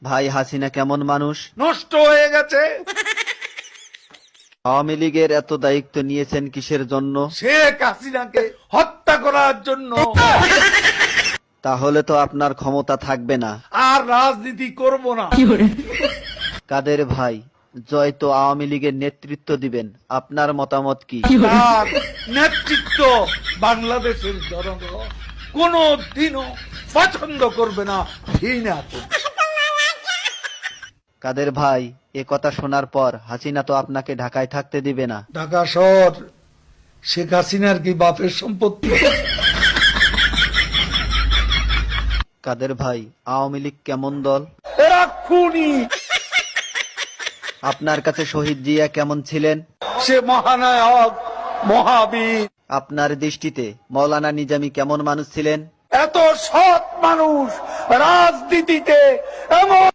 ভাই হাসিনা কেমন মানুষ? নষ্ট হয়ে গেছে। আওয়ামী লীগের এত দায়িত্ব নিয়েছেন কিসের জন্য? শেখ হাসিনাকে হত্যা করার জন্য। তাহলে তো আপনার ক্ষমতা থাকবে না। আর রাজনীতি করব না। কাদের ভাই, জয় তো আওয়ামী লীগের নেতৃত্ব দিবেন, আপনার মতামত কি? তার নেতৃত্ব বাংলাদেশের জনগণ কোনো দিনও পছন্দ করবে না, ঘৃণা করবে। কাদের ভাই, এ কথা শোনার পর হাসিনা তো আপনাকে ঢাকায় থাকতে দিবে না। ঢাকা শহর শেখ হাসিনার কি বাপের সম্পত্তি? কাদের ভাই, আওয়ামী লীগ কেমন দল? এরা খুনি। আপনার কাছে শহীদ জিয়া কেমন ছিলেন? সে মহানায়ক, মহাবীর। আপনার দৃষ্টিতে মৌলানা নিজামী কেমন মানুষ ছিলেন? এত সৎ মানুষ রাজনীতিতে এমন